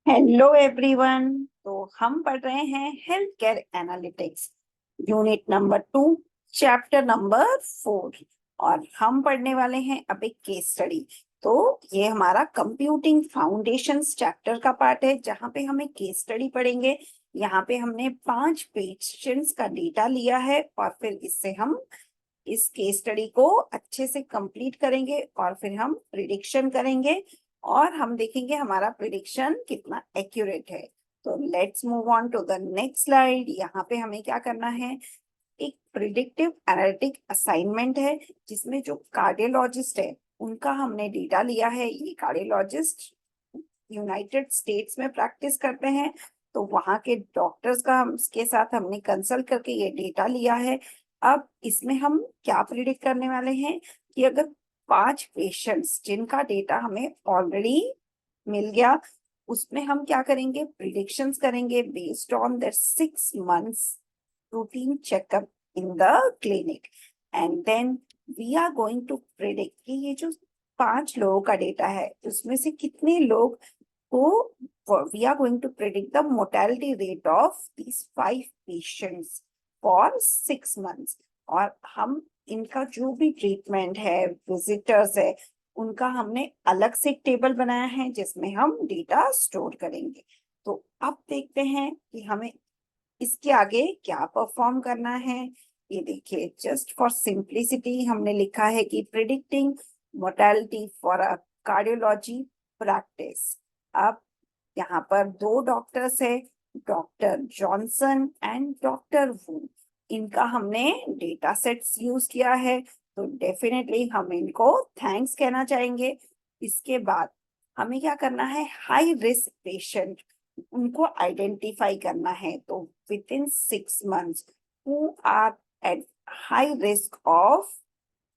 Hello everyone. तो हम पढ़ रहे हैं health care analytics, unit number 2, chapter number 4। और हम पढ़ने वाले हैं अब एक केस स्टडी। तो ये हमारा कंप्यूटिंग फाउंडेशंस चैप्टर का पार्ट है, जहाँ पे हम एक केस स्टडी पढ़ेंगे। यहाँ पे हमने 5 पेशेंट्स का डेटा लिया है और फिर इससे हम इस केस स्टडी को अच्छे से कंप्लीट करेंगे और फिर हम प्रिडिक्शन करेंगे और हम देखेंगे हमारा प्रिडिक्शन कितना एक्यूरेट है। तो let's move on to the next slide. यहाँ पे हमें क्या करना है, एक प्रिडिक्टिव एनालिटिक असाइनमेंट है, जिसमें जो कार्डियोलॉजिस्ट है उनका हमने डेटा लिया है। ये कार्डियोलॉजिस्ट यूनाइटेड स्टेट्स में प्रैक्टिस करते हैं, तो वहां के डॉक्टर्स का हम के साथ हमने कंसल्ट करके ये डेटा लिया है। अब इसमें हम क्या प्रिडिक्ट करने वाले हैं कि अगर 5 पेशेंट्स जिनका डेटा हमें ऑलरेडी मिल गया, उसमें हम क्या करेंगे, प्रिडिक्शंस करेंगे based on the 6 months routine checkup in the clinic. And then we are going to predict कि ये जो 5 लोगों का डेटा है उसमें से कितने लोग को we are going to predict the mortality rate of these 5 patients for 6 months। और हम इनका जो भी ट्रीटमेंट है, विजिटर्स है, उनका हमने अलग से एक टेबल बनाया है जिसमें हम डेटा स्टोर करेंगे। तो अब देखते हैं कि हमें इसके आगे क्या परफॉर्म करना है। ये देखिए, जस्ट फॉर सिंप्लिसिटी हमने लिखा है कि predicting mortality for a cardiology practice. अब यहाँ पर 2 डॉक्टर्स है, डॉक्टर जॉनसन एंड डॉक्टर वू। इनका हमने डेटा सेट्स यूज किया है, तो डेफिनेटली हम इनको थैंक्स कहना चाहेंगे। इसके बाद हमें क्या करना है, हाई रिस्क पेशेंट उनको आइडेंटिफाई करना है। तो within 6 months who are at high risk of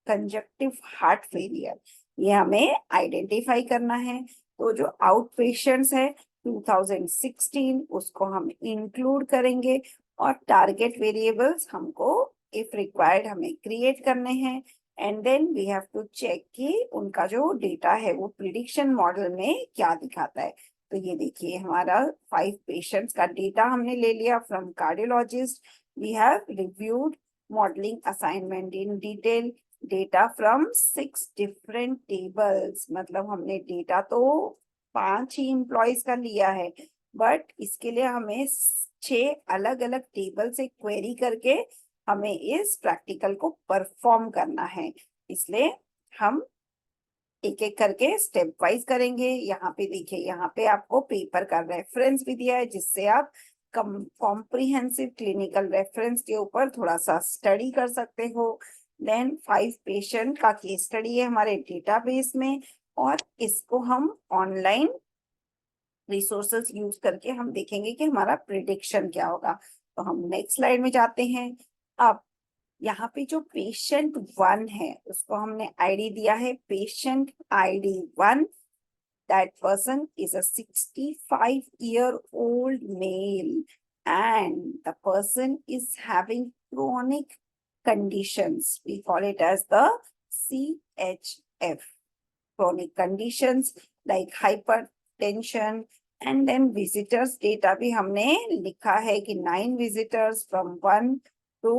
congestive heart failure, ये हमें आइडेंटिफाई करना है। तो जो आउट पेशेंट्स है 2016 उसको हम इंक्लूड करेंगे और टारगेट वेरिएबल्स हमको इफ रिक्वायर्ड हमें क्रिएट करने हैं। And then we have to check कि उनका जो डेटा है वो प्रिडिक्शन मॉडल में क्या दिखाता है। तो ये देखिए, हमारा 5 पेशेंट्स का डेटा हमने ले लिया from cardiologist. We have reviewed modelling assignment in detail, data from 6 different tables. मतलब हमने डेटा तो 5 ही एम्प्लॉयज का लिया है, बट इसके लिए हमें 6 अलग अलग टेबल से क्वेरी करके हमें इस प्रैक्टिकल को परफॉर्म करना है। इसलिए हम एक एक करके स्टेप वाइज करेंगे। यहाँ पे देखिए, यहाँ पे आपको पेपर का रेफरेंस भी दिया है, जिससे आप कॉम्प्रिहेंसिव क्लिनिकल रेफरेंस के ऊपर थोड़ा सा स्टडी कर सकते हो। देन 5 पेशेंट का केस स्टडी है हमारे डेटाबेस में, और इसको हम ऑनलाइन रिसोर्सेज यूज करके हम देखेंगे कि हमारा प्रिडिक्शन क्या होगा। तो हम नेक्स्ट स्लाइड में जाते हैं। अब यहाँ पे जो पेशेंट 1 है उसको हमने आईडी दिया है, patient ID 1। That person is a 65-year-old male and the person is having chronic conditions. We call it as the CHF, chronic conditions like hypertension। And then visitors data भी हमने लिखा है कि 9 विजिटर्स फ्रॉम 1 to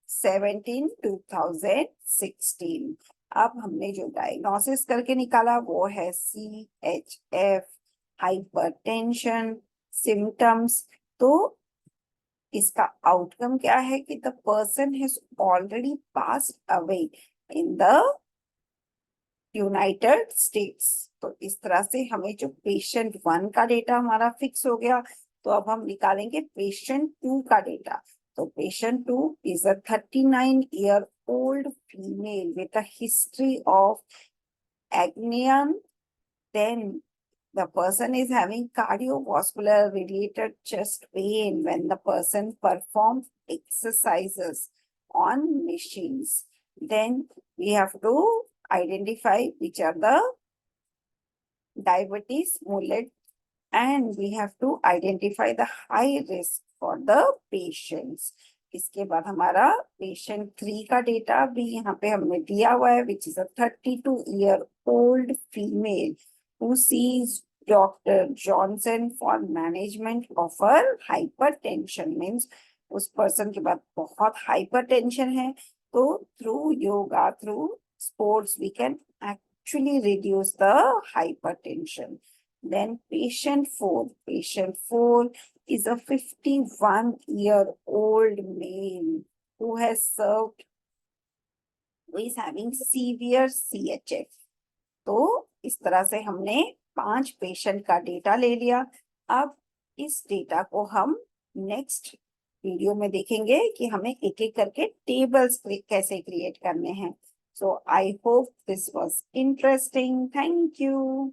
17 2016। अब हमने जो diagnosis करके निकाला वो है CHF, हाइपरटेंशन, सिम्टम्स। तो इसका आउटकम क्या है कि the person has already passed away in the United states. तो इस तरह से हमें जो पेशेंट 1 का डेटा हमारा फिक्स हो गया। तो अब हम निकालेंगे पेशेंट 2 का डेटा। तो patient 2 is a 39-year-old female with a history of एग्नियन। Then the person is having cardiovascular related chest pain when the person performs exercises on machines. Then we have to identify which are the diabetes mollet, and we have to identify the high risk for the patients। इसके बाद हमारा patient 3 का data भी यहाँ पे हमने दिया हुआ है, which is a 32-year-old female who sees Dr. Johnson for management of her hypertension means उस पर्सन के पास बहुत hypertension है, तो through yoga, through sports, we can actually reduce the hypertension. Then patient 4 is a 51-year-old male who has served, who is having severe CHF. तो इस तरह से हमने 5 पेशेंट का डेटा ले लिया। अब इस डेटा को हम नेक्स्ट वीडियो में देखेंगे कि हमें एक एक करके टेबल्स कैसे क्रिएट करने हैं। So I hope this was interesting. Thank you.